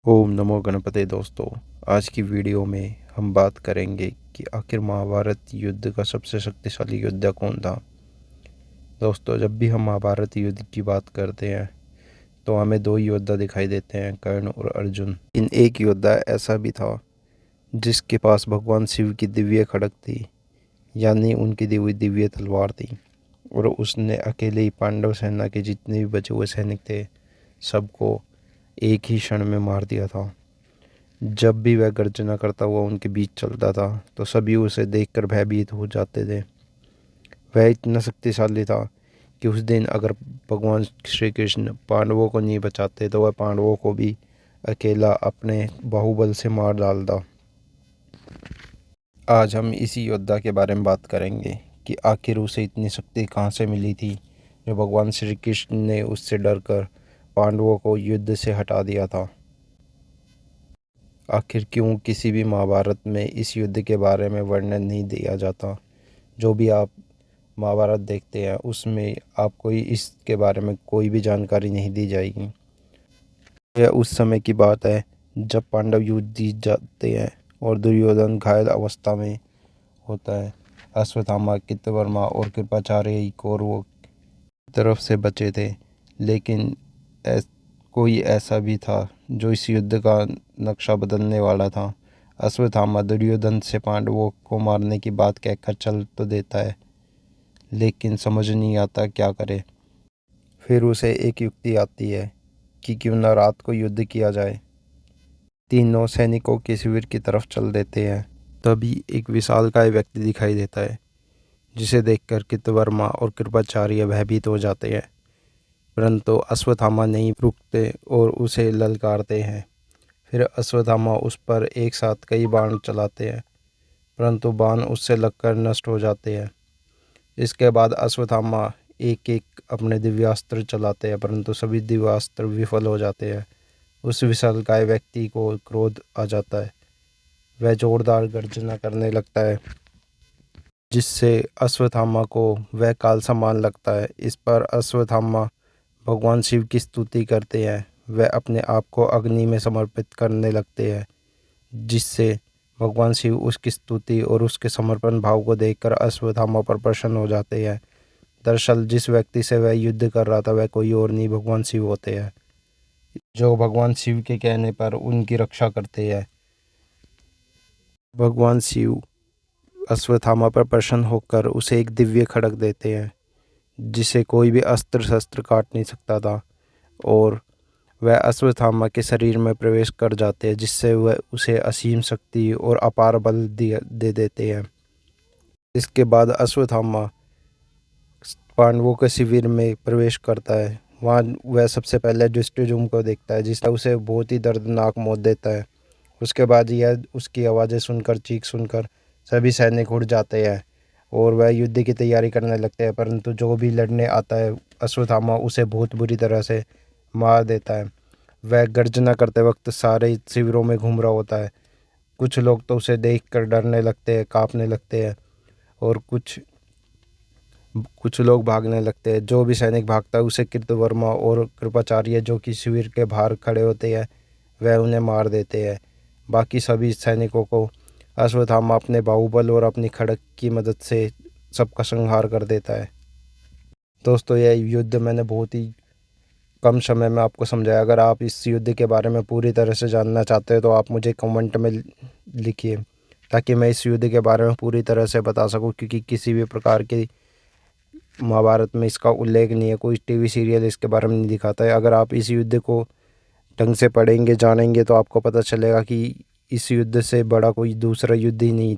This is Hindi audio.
ओम नमो गणपते। दोस्तों, आज की वीडियो में हम बात करेंगे कि आखिर महाभारत युद्ध का सबसे शक्तिशाली योद्धा कौन था। दोस्तों, जब भी हम महाभारत युद्ध की बात करते हैं तो हमें दो योद्धा दिखाई देते हैं, कर्ण और अर्जुन। इन एक योद्धा ऐसा भी था जिसके पास भगवान शिव की दिव्य खड्ग थी, यानी उनकी दी हुई दिव्य तलवार थी, और उसने अकेले ही पांडव सेना के जितने भी बचे हुए सैनिक थे सबको एक ही क्षण में मार दिया था। जब भी वह गर्जना करता हुआ उनके बीच चलता था तो सभी उसे देखकर भयभीत हो जाते थे। वह इतना शक्तिशाली था कि उस दिन अगर भगवान श्री कृष्ण पांडवों को नहीं बचाते तो वह पांडवों को भी अकेला अपने बाहुबल से मार डालता। आज हम इसी योद्धा के बारे में बात करेंगे कि आखिर उसे इतनी शक्ति कहाँ से मिली थी जो भगवान श्री कृष्ण ने उससे डरकर पांडवों को युद्ध से हटा दिया था। आखिर क्यों किसी भी महाभारत में इस युद्ध के बारे में वर्णन नहीं दिया जाता। जो भी आप महाभारत देखते हैं उसमें आपको इसके बारे में कोई भी जानकारी नहीं दी जाएगी। यह उस समय की बात है जब पांडव युद्ध जीत जाते हैं और दुर्योधन घायल अवस्था में होता है। अश्वत्थामा, कृतवर्मा और कृपाचार्य ही कौरवों की तरफ से बचे थे, लेकिन कोई ऐसा भी था जो इस युद्ध का नक्शा बदलने वाला था। अश्वत्थामा दुर्योधन से पांडवों को मारने की बात कहकर चल तो देता है, लेकिन समझ नहीं आता क्या करे। फिर उसे एक युक्ति आती है कि क्यों न रात को युद्ध किया जाए। तीनों सैनिकों के शिविर की तरफ चल देते हैं। तभी एक विशालकाय व्यक्ति दिखाई देता है, जिसे देखकर कृतवर्मा और कृपाचार्य भयभीत हो जाते हैं, परंतु अश्वत्थामा नहीं रुकते और उसे ललकारते हैं। फिर अश्वत्थामा उस पर एक साथ कई बाण चलाते हैं, परंतु बाण उससे लगकर नष्ट हो जाते हैं। इसके बाद अश्वत्थामा एक एक अपने दिव्यास्त्र चलाते हैं, परंतु सभी दिव्यास्त्र विफल हो जाते हैं। उस विशालकाय व्यक्ति को क्रोध आ जाता है। वह जोरदार गर्जना करने लगता है, जिससे अश्वत्थामा को वह काल समान लगता है। इस पर अश्वत्थामा भगवान शिव की स्तुति करते हैं। वह अपने आप को अग्नि में समर्पित करने लगते हैं, जिससे भगवान शिव उसकी स्तुति और उसके समर्पण भाव को देखकर अश्वत्थामा पर प्रसन्न हो जाते हैं। दरअसल जिस व्यक्ति से वह युद्ध कर रहा था वह कोई और नहीं भगवान शिव होते हैं, जो भगवान शिव के कहने पर उनकी रक्षा करते हैं। भगवान शिव अश्वत्थामा पर प्रसन्न होकर उसे एक दिव्य खड्ग देते हैं, जिसे कोई भी अस्त्र शस्त्र काट नहीं सकता था, और वह अश्वत्थामा के शरीर में प्रवेश कर जाते हैं, जिससे वह उसे असीम शक्ति और अपार बल दे देते हैं। इसके बाद अश्वत्थामा पांडवों के शिविर में प्रवेश करता है। वहाँ वह सबसे पहले धृष्टद्युम्न को देखता है, जिससे उसे बहुत ही दर्दनाक मौत देता है। उसके बाद यह उसकी आवाज़ें सुनकर, चीख सुनकर सभी सैनिक उठ जाते हैं और वह युद्ध की तैयारी करने लगते हैं, परंतु जो भी लड़ने आता है अश्वत्थामा उसे बहुत बुरी तरह से मार देता है। वह गर्जना करते वक्त सारे शिविरों में घूम रहा होता है। कुछ लोग तो उसे देखकर डरने लगते हैं, कांपने लगते हैं, और कुछ लोग भागने लगते हैं। जो भी सैनिक भागता है उसे कृतवर्मा और कृपाचार्य, जो कि शिविर के बाहर खड़े होते हैं, वह उन्हें मार देते हैं। बाकी सभी सैनिकों को अश्वत्थामा अपने बाहुबल और अपनी खड्ग की मदद से सबका संहार कर देता है। दोस्तों, यह युद्ध मैंने बहुत ही कम समय में आपको समझाया। अगर आप इस युद्ध के बारे में पूरी तरह से जानना चाहते हैं तो आप मुझे कमेंट में लिखिए, ताकि मैं इस युद्ध के बारे में पूरी तरह से बता सकूं, क्योंकि किसी भी प्रकार की महाभारत में इसका उल्लेख नहीं है, कोई टीवी सीरियल इसके बारे में नहीं दिखाता है। अगर आप इस युद्ध को ढंग से पढ़ेंगे, जानेंगे, तो आपको पता चलेगा कि इस युद्ध से बड़ा कोई दूसरा युद्ध ही नहीं था।